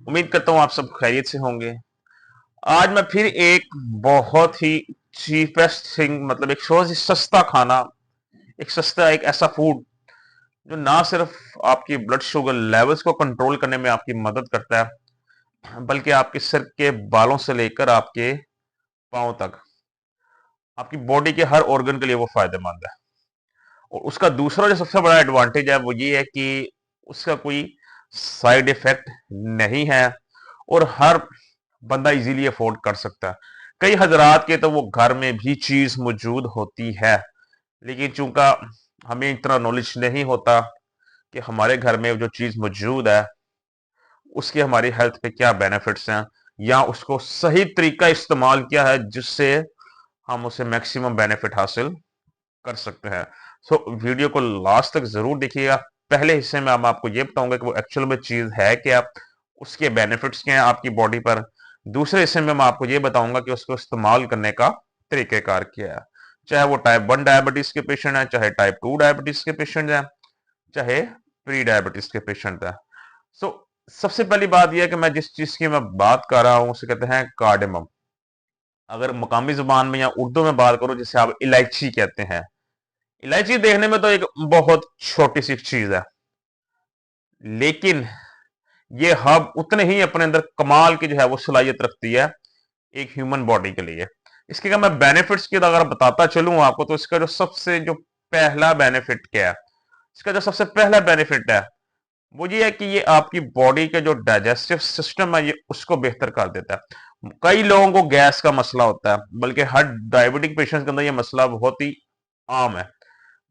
उम्मीद करता हूँ आप सब खैरियत से होंगे। आज मैं फिर एक बहुत ही चीपेस्ट थिंग, मतलब एक बहुत ही सस्ता खाना, एक सस्ता एक ऐसा फूड जो ना सिर्फ आपकी ब्लड शुगर लेवल्स को कंट्रोल करने में आपकी मदद करता है, बल्कि आपके सिर के बालों से लेकर आपके पांव तक आपकी बॉडी के हर ऑर्गन के लिए वो फायदेमंद है। और उसका दूसरा जो सबसे बड़ा एडवांटेज है वो ये है कि उसका कोई साइड इफेक्ट नहीं है और हर बंदा इजीली अफोर्ड कर सकता है। कई हजरात के तो वो घर में भी चीज मौजूद होती है, लेकिन चूंकि हमें इतना नॉलेज नहीं होता कि हमारे घर में जो चीज मौजूद है उसके हमारी हेल्थ पे क्या बेनिफिट्स हैं, या उसको सही तरीका इस्तेमाल किया है जिससे हम उसे मैक्सिमम बेनिफिट हासिल कर सकते हैं। सो वीडियो को लास्ट तक जरूर देखिएगा। पहले हिस्से में मैं आपको ये बताऊंगा कि वो एक्चुअल में चीज है क्या, उसके बेनिफिट्स क्या हैं आपकी बॉडी पर। दूसरे हिस्से में मैं आपको ये बताऊंगा कि उसको इस्तेमाल करने का तरीकेकार क्या है, चाहे वो टाइप 1 डायबिटीज के पेशेंट है, चाहे टाइप 2 डायबिटीज के पेशेंट है, चाहे प्री डायबिटीज के पेशेंट है। सो सबसे पहली बात यह है कि मैं जिस चीज की मैं बात कर रहा हूं उसे कहते हैं कार्डेमम। अगर मकामी जुबान में या उर्दू में बात करो जिसे आप इलायची कहते हैं। इलायची देखने में तो एक बहुत छोटी सी चीज है, लेकिन ये हब उतने ही अपने अंदर कमाल की जो है वो सलाहियत रखती है एक ह्यूमन बॉडी के लिए। इसके अगर मैं बेनिफिट्स की अगर बताता चलूं आपको, तो इसका जो पहला बेनिफिट क्या है, इसका जो सबसे पहला बेनिफिट है वो ये है कि ये आपकी बॉडी के जो डाइजेस्टिव सिस्टम है ये उसको बेहतर कर देता है। कई लोगों को गैस का मसला होता है, बल्कि हर डायबिटिक पेशेंट के अंदर ये मसला बहुत ही आम है।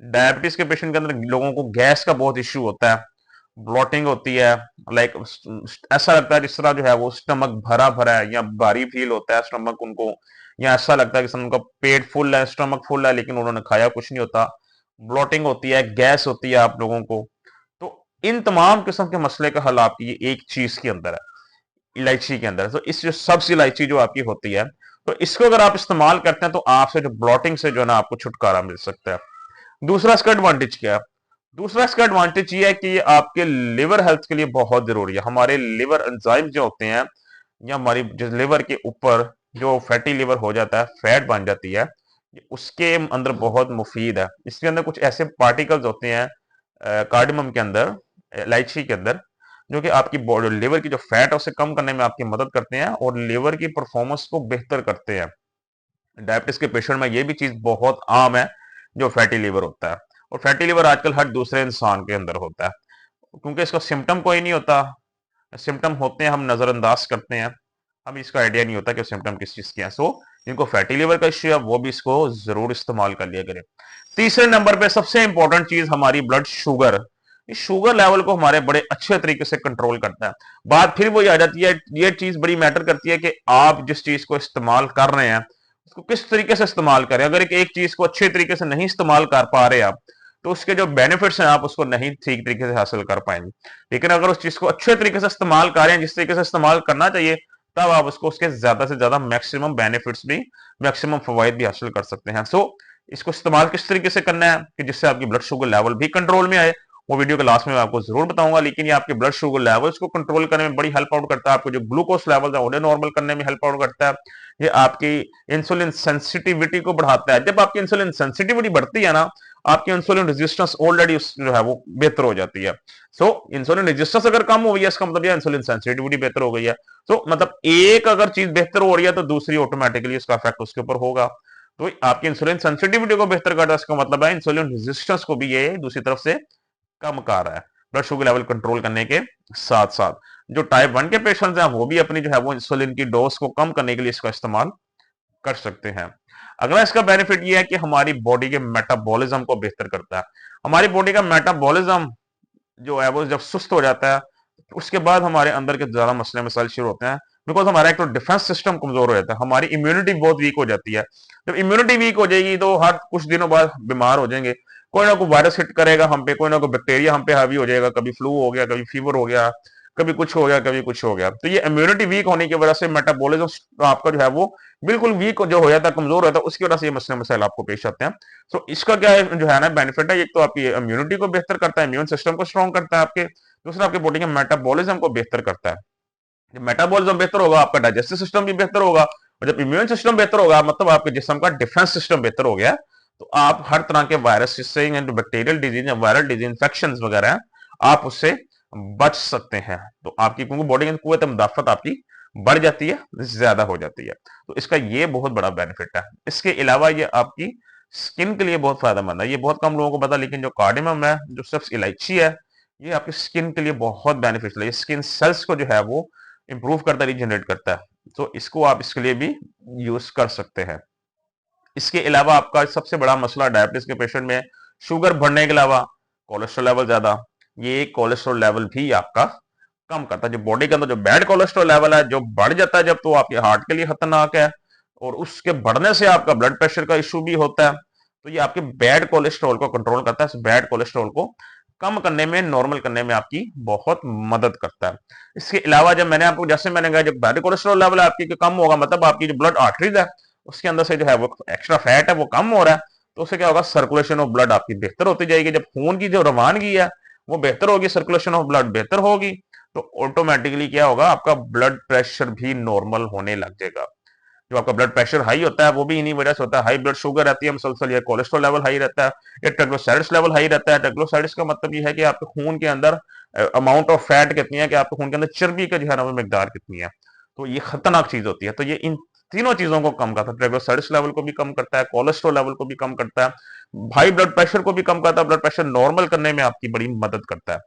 डायबिटीज के पेशेंट के अंदर लोगों को गैस का बहुत इश्यू होता है, ब्लोटिंग होती है, लाइक ऐसा लगता है जिस तरह जो है वो स्टमक भरा भरा है या भारी फील होता है स्टमक उनको, या ऐसा लगता है कि उनका पेट फुल है, स्टमक फुल है, लेकिन उन्होंने खाया कुछ नहीं होता। ब्लोटिंग होती है, गैस होती है आप लोगों को। तो इन तमाम किस्म के मसले का हल आपकी ये एक चीज के अंदर है, इलायची के अंदर है। तो इस जो सब्ज इलायची जो आपकी होती है, तो इसको अगर आप इस्तेमाल करते हैं तो आपसे जो ब्लॉटिंग से जो है ना आपको छुटकारा मिल सकता है। दूसरा इसका एडवांटेज क्या है? दूसरा इसका एडवांटेज ये है कि ये आपके लिवर हेल्थ के लिए बहुत जरूरी है। हमारे लिवर एंजाइम जो होते हैं, या हमारी जो लिवर के ऊपर जो फैटी लिवर हो जाता है, फैट बन जाती है, उसके अंदर बहुत मुफीद है। इसके अंदर कुछ ऐसे पार्टिकल्स होते हैं कार्डमम के अंदर, इलायची के अंदर, जो कि आपकी बॉडी लिवर की जो फैट है उसे कम करने में आपकी मदद करते हैं और लिवर की परफॉर्मेंस को बेहतर करते हैं। डायबिटीज के पेशेंट में ये भी चीज बहुत आम है जो फैटी लिवर होता है। और फैटी लिवर आजकल हर दूसरे इंसान के अंदर होता है, क्योंकि इसका सिम्टम कोई नहीं होता। सिम्टम होते हैं, हम नजरअंदाज करते हैं, हमें इसका आइडिया नहीं होता कि सिम्टम किस चीज के हैं। सो जिनको फैटी लिवर का इश्यू है वो भी इसको जरूर इस्तेमाल कर लिया करें। तीसरे नंबर पे सबसे इंपॉर्टेंट चीज हमारी ब्लड शुगर। इस शुगर लेवल को हमारे बड़े अच्छे तरीके से कंट्रोल करता है। बात फिर वही आ जाती है, ये चीज बड़ी मैटर करती है कि आप जिस चीज को इस्तेमाल कर रहे हैं उसको किस तरीके से इस्तेमाल करें। अगर एक चीज को अच्छे तरीके से नहीं इस्तेमाल कर पा रहे आप, तो उसके जो बेनिफिट्स हैं आप उसको नहीं ठीक तरीके से हासिल कर पाएंगे। लेकिन अगर उस चीज को अच्छे तरीके से इस्तेमाल कर रहे हैं, जिस तरीके से इस्तेमाल करना चाहिए, तब आप उसको उसके ज्यादा से ज्यादा मैक्सिमम बेनिफिट्स भी, मैक्सिमम फवायद भी हासिल कर सकते हैं। सो इसको इस्तेमाल किस तरीके से करना है कि जिससे आपकी ब्लड शुगर लेवल भी कंट्रोल में आए, वो वीडियो के लास्ट में मैं आपको जरूर बताऊंगा। लेकिन ये आपके ब्लड शुगर लेवल्स को कंट्रोल करने में बड़ी हेल्प आउट करता है, आपको जो ग्लूकोज लेवल है उन्हें नॉर्मल करने में हेल्प आउट करता है। ये आपकी इंसुलिन सेंसिटिविटी को बढ़ाता है। जब आपकी इंसुलिन सेंसिटिविटी बढ़ती है ना, आपकी इंसुलिन रेजिस्टेंस ऑलरेडी जो है वो बेहतर हो जाती है। सो इंसुलिन रेजिस्टेंस अगर कम हो गई है, इसका मतलब यह इंसुलिन सेंसिटिविटी बेहतर हो गई है। तो मतलब एक अगर चीज बेहतर हो रही है तो दूसरी ऑटोमेटिकली उसका इफेक्ट उसके ऊपर होगा। तो आपकी इंसुलिन सेंसिटिविटी को बेहतर करता है, इसका मतलब है इंसुलिन रेजिस्टेंस को भी ये दूसरी तरफ से कम कर रहा है, ब्लड शुगर लेवल कंट्रोल करने के साथ साथ। जो टाइप 1 के पेशेंट्स हैं वो भी अपनी जो है वो इंसुलिन की डोज को कम करने के लिए इसका इस्तेमाल कर सकते हैं। अगला इसका बेनिफिट ये है कि हमारी बॉडी के मेटाबॉलिज्म को बेहतर करता है। हमारी बॉडी का मेटाबॉलिज्म जो है वो जब सुस्त हो जाता है, उसके बाद हमारे अंदर के ज्यादा मसले मसाइल शुरू होते हैं। बिकॉज हमारा एक तो डिफेंस सिस्टम कमजोर हो जाता है, हमारी इम्यूनिटी बहुत वीक हो जाती है। जब इम्यूनिटी वीक हो जाएगी तो हर कुछ दिनों बाद बीमार हो जाएंगे। कोई ना कोई वायरस हिट करेगा हम पे, कोई ना कोई बैक्टीरिया हम पे हावी हो जाएगा, कभी फ्लू हो गया, कभी फीवर हो गया, कभी कुछ हो गया, कभी कुछ हो गया। तो ये इम्यूनिटी वीक होने की वजह से मेटाबॉलिज्म आपका जो है वो बिल्कुल वीक जो हो जाता है, कमजोर होता है, उसकी वजह से ये मसले मसाइल आपको पेश आते हैं। तो इसका क्या है जो है ना बेनिफिट है, एक तो आपकी इम्यूनिटी को बेहतर करता है, इम्यून सिस्टम को स्ट्रॉन्ग करता है आपके। दूसरा आपके बॉडी के मेटाबॉलिज्म को बेहतर करता है। जब मेटाबॉलिज्म बेहतर होगा, आपका डाइजेस्टिव सिस्टम भी बेहतर होगा, और जब इम्यून सिस्टम बेहतर होगा, मतलब आपके जिस्म का डिफेंस सिस्टम बेहतर हो गया, तो आप हर तरह के वायरस से, बैक्टीरियल डिजीज या वायरल डिजीज इंफेक्शन वगैरह हैं, आप उससे बच सकते हैं। तो आपकी क्योंकि बॉडी की कुव्वत मुदाफत आपकी बढ़ जाती है, ज्यादा हो जाती है। तो इसका ये बहुत बड़ा बेनिफिट है। इसके अलावा ये आपकी स्किन के लिए बहुत फायदेमंद है। ये बहुत कम लोगों को पता, लेकिन जो कार्डेमम है, जो सिर्फ इलायची है, ये आपकी स्किन के लिए बहुत बेनिफिशियल है। ये स्किन सेल्स को जो है वो इंप्रूव करता है, रीजनरेट करता है। तो इसको आप इसके लिए भी यूज कर सकते हैं। इसके अलावा आपका सबसे बड़ा मसला डायबिटीज के पेशेंट में शुगर बढ़ने के अलावा कोलेस्ट्रॉल लेवल ज्यादा, ये कोलेस्ट्रॉल लेवल भी आपका कम करता है। जो बॉडी के अंदर जो बैड कोलेस्ट्रॉल लेवल है, जो बढ़ जाता है जब, तो आपके हार्ट के लिए खतरनाक है, और उसके बढ़ने से आपका ब्लड प्रेशर का इश्यू भी होता है। तो ये आपके बैड कोलेस्ट्रॉल को कंट्रोल करता है, बैड कोलेस्ट्रॉल को कम करने में, नॉर्मल करने में आपकी बहुत मदद करता है। इसके अलावा जब मैंने आपको, जैसे मैंने कहा, जब बैड कोलेस्ट्रॉल लेवल आपकी कम होगा, मतलब आपकी जो ब्लड आर्टरीज है उसके अंदर से जो है वो एक्स्ट्रा फैट है वो कम हो रहा है, तो उससे क्या होगा, सर्कुलेशन ऑफ ब्लड आपकी बेहतर होती जाएगी। जब खून की जो रवानगी है वो बेहतर होगी, सर्कुलेशन ऑफ ब्लड बेहतर होगी, तो ऑटोमेटिकली क्या होगा, आपका ब्लड प्रेशर भी नॉर्मल होने लग जाएगा। जो आपका ब्लड प्रेशर हाई होता है वो भी इन्हीं वजह से होता है। हाई ब्लड शुगर रहती है मुसलसल, या कोलेस्ट्रॉल लेवल हाई रहता है, या ट्राइग्लिसराइड्स लेवल हाई रहता है। ट्राइग्लिसराइड्स का मतलब ये है कि आपके खून के अंदर अमाउंट ऑफ फैट कितनी है, कि आपके खून के अंदर चर्बी का जो है ना वो मिकदार कितनी है। तो ये खतरनाक चीज होती है। तो ये इन तीनों चीजों को कम करता है, ट्राइग्लिसराइड्स लेवल को भी कम करता है, कोलेस्ट्रॉल लेवल को भी कम करता है, हाई ब्लड प्रेशर को भी कम करता है, ब्लड प्रेशर नॉर्मल करने में आपकी बड़ी मदद करता है।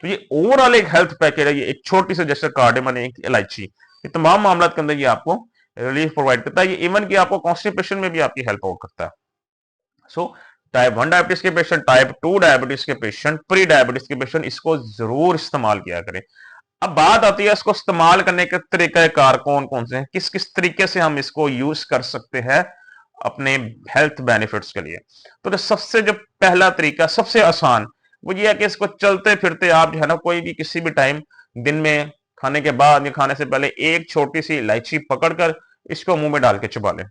तो ये ओवरऑल एक हेल्थ पैकेज है। ये एक छोटी सी, जैसे कार्डेमन, एक इलायची, ये तमाम मामला के अंदर ये आपको रिलीफ प्रोवाइड करता है। ये इवन कि आपको कॉन्स्टिपेशन में भी आपकी हेल्प आउट करता है। सो टाइप 1 डायबिटीज के पेशेंट, टाइप 2 डायबिटीज के पेशेंट, प्री डायबिटीज के पेशेंट इसको जरूर इस्तेमाल किया करें। अब बात आती है इसको इस्तेमाल करने के तरीकाकार कौन कौन से हैं, किस किस तरीके से हम इसको यूज कर सकते हैं अपने हेल्थ बेनिफिट्स के लिए। तो सबसे जो पहला तरीका, सबसे आसान, वो ये है कि इसको चलते फिरते आप जो है ना, कोई भी किसी भी टाइम, दिन में, खाने के बाद या खाने से पहले, एक छोटी सी इलायची पकड़कर इसको मुंह में डाल के चबा लें।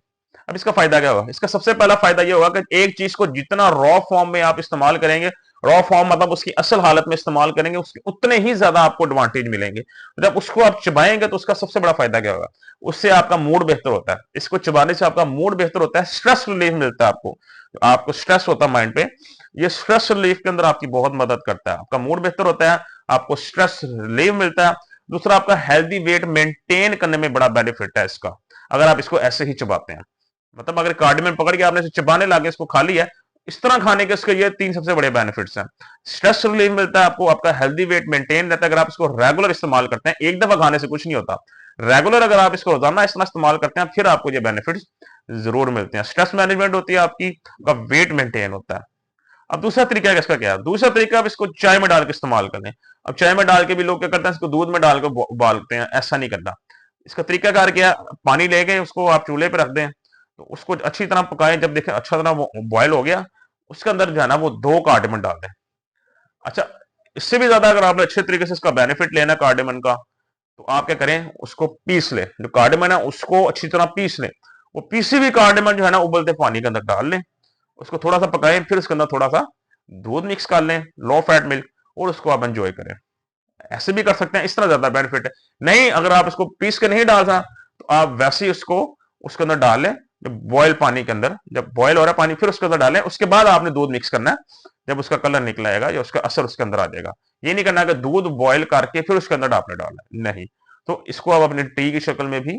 अब इसका फायदा क्या होगा? इसका सबसे पहला फायदा ये होगा कि एक चीज को जितना रॉ फॉर्म में आप इस्तेमाल करेंगे, रॉ फॉर्म मतलब उसकी असल हालत में इस्तेमाल करेंगे, उसके उतने ही ज्यादा आपको एडवांटेज मिलेंगे। जब उसको आप चबाएंगे तो उसका सबसे बड़ा फायदा क्या होगा? उससे आपका मूड बेहतर होता है। इसको चबाने से आपका मूड बेहतर होता है, स्ट्रेस रिलीफ मिलता है आपको। आपको स्ट्रेस होता है माइंड पे, ये स्ट्रेस रिलीफ के अंदर आपकी बहुत मदद करता है। आपका मूड बेहतर होता है, आपको स्ट्रेस रिलीफ मिलता है। दूसरा, आपका हेल्दी वेट मेंटेन करने में बड़ा बेनिफिट है इसका, अगर आप इसको ऐसे ही चबाते हैं। मतलब अगर कार्डमम पकड़ के आपने इसे चबाने लाके इसको खा लिया, इस तरह खाने के इसके ये तीन सबसे बड़े बेनिफिट्स हैं। स्ट्रेस रिलीफ मिलता है आपको, आपका हेल्दी वेट मेंटेन रहता है। अगर आप इसको रेगुलर इस्तेमाल करते हैं, एक दफा खाने से कुछ नहीं होता, रेगुलर अगर आप इसको रोजाना इस तरह इस्तेमाल करते हैं, फिर आपको ये बेनिफिट्स जरूर मिलते हैं। स्ट्रेस मैनेजमेंट होती है आपकी, आपका वेट मेंटेन होता है। अब दूसरा तरीका है इसका, क्या है दूसरा तरीका? आप इसको चाय में डाल के इस्तेमाल कर लें। अब चाय में डाल के भी लोग क्या करते हैं, इसको दूध में डाल के उबालते हैं, ऐसा नहीं करना। इसका तरीका कार क्या? पानी लेके उसको आप चूल्हे पे रख दें, तो उसको अच्छी तरह पकाएं। जब देखें अच्छा तरह वो बॉयल हो गया, उसके अंदर जो है ना वो 2 कार्डेमन डाल दें। अच्छा, इससे भी ज्यादा अगर आपने अच्छे तरीके से इसका बेनिफिट लेना कार्डेमन का, तो आप क्या करें, उसको पीस लें। जो कार्डेमन है उसको अच्छी तरह पीस लें। वो पीसी हुई कार्डेमन जो है ना उबलते पानी के अंदर डाल लें, उसको थोड़ा सा पकाएं, फिर उसके अंदर थोड़ा सा दूध मिक्स कर लें, लो फैट मिल्क, और उसको आप एंजॉय करें। ऐसे भी कर सकते हैं, इस तरह ज्यादा बेनिफिट है। नहीं, अगर आप इसको पीस के नहीं डालना, तो आप वैसे ही उसको उसके अंदर डाल लें, जब बॉयल पानी के अंदर, जब बॉयल हो रहा है पानी, फिर उसके अंदर डालें। उसके बाद आपने दूध मिक्स करना है, जब उसका कलर निकल आएगा या उसका असर उसके अंदर आ जाएगा। ये नहीं करना कि दूध बॉयल करके फिर उसके अंदर आपने डालना है, नहीं। तो इसको आप अपने टी की शक्ल में भी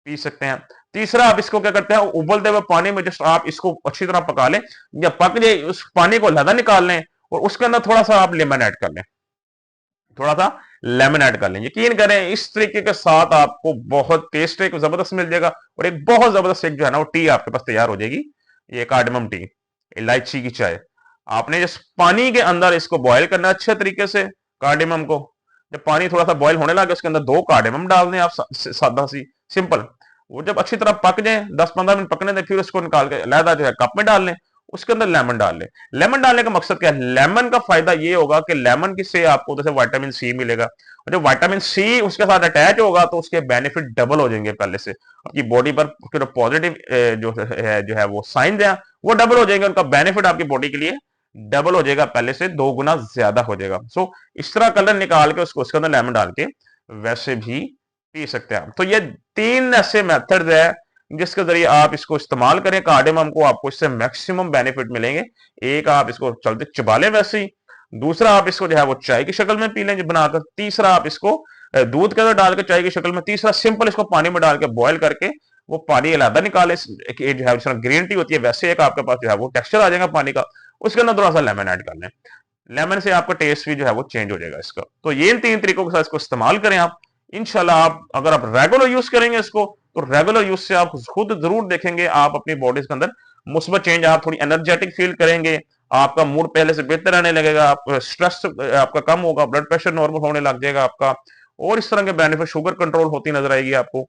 पी सकते हैं। तीसरा, आप इसको क्या करते हैं, उबलते हुए पानी में जस्ट आप इसको अच्छी तरह पका लें, जब पक जाए उस पानी को लहदा निकाल लें, और उसके अंदर थोड़ा सा आप लेमन ऐड कर लें, थोड़ा सा लेमन ऐड कर लें। यकीन करें, इस तरीके के साथ आपको बहुत टेस्ट एक जबरदस्त मिल जाएगा, और एक बहुत जबरदस्त एक जो है ना वो टी आपके पास तैयार हो जाएगी। ये कार्डमम टी, इलायची की चाय। आपने जिस पानी के अंदर इसको बॉयल करना है अच्छे तरीके से, कार्डमम को। जब पानी थोड़ा सा बॉयल होने लगे, उसके अंदर 2 कार्डमम डाल दें आप, सादा सी सिंपल। वो जब अच्छी तरह पक जाए, 10-15 मिनट पकने दें, फिर उसको निकाल के अलहदा जो है कप में डाल लें, उसके अंदर लेमन डाल लें। लेमन डालने का मकसद क्या है? लेमन का फायदा ये होगा कि लेमन की से आपको जैसे विटामिन सी मिलेगा, और जब विटामिन सी उसके साथ अटैच होगा तो उसके बेनिफिट डबल हो जाएंगे। पहले से आपकी बॉडी पर पॉजिटिव जो है वो साइन है, वो डबल हो जाएंगे। उनका बेनिफिट आपकी बॉडी के लिए डबल हो जाएगा, पहले से 2 गुना ज्यादा हो जाएगा। सो इस तरह कलर निकाल के उसको उसके अंदर लेमन डाल के वैसे भी पी सकते हैं आप। तो ये 3 ऐसे मेथड है जिसके जरिए आप इसको इस्तेमाल करें कार्डेमम को, आपको इससे मैक्सिमम बेनिफिट मिलेंगे। एक, आप इसको चलते चबा लें वैसे ही। दूसरा, आप इसको जो है वो चाय की शक्ल में पी लें बनाकर। तीसरा, आप इसको दूध के अंदर डाल के चाय की शक्ल में। तीसरा, सिंपल इसको पानी में डाल के बॉयल करके वो पानी अलहदा निकाले। एक जो है जिस ग्रीन टी होती है वैसे एक आपके पास जो है वो टेक्सचर आ जाएगा पानी का। उसके अंदर थोड़ा सा लेमन ऐड कर लें। लेमन से आपका टेस्ट भी जो है वो चेंज हो जाएगा इसका। तो ये इन 3 तरीकों के साथ इसको इस्तेमाल करें आप। इंशाल्लाह आप अगर आप रेगुलर यूज करेंगे इसको, तो रेगुलर यूज से आप खुद जरूर देखेंगे आप अपनी बॉडी के अंदर मुस्बत चेंज, आप थोड़ी एनर्जेटिक फील करेंगे, आपका मूड पहले से बेहतर रहने लगेगा, आप स्ट्रेस आपका कम होगा, ब्लड प्रेशर नॉर्मल होने लग जाएगा आपका, और इस तरह के बेनिफिट, शुगर कंट्रोल होती नजर आएगी आपको,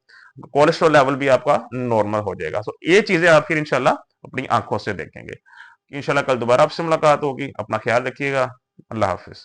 कोलेस्ट्रॉल लेवल भी आपका नॉर्मल हो जाएगा। तो ये चीजें आप फिर इंशाल्लाह अपनी आंखों से देखेंगे। इंशाल्लाह कल दोबारा आपसे मुलाकात होगी। अपना ख्याल रखिएगा। अल्लाह हाफिज।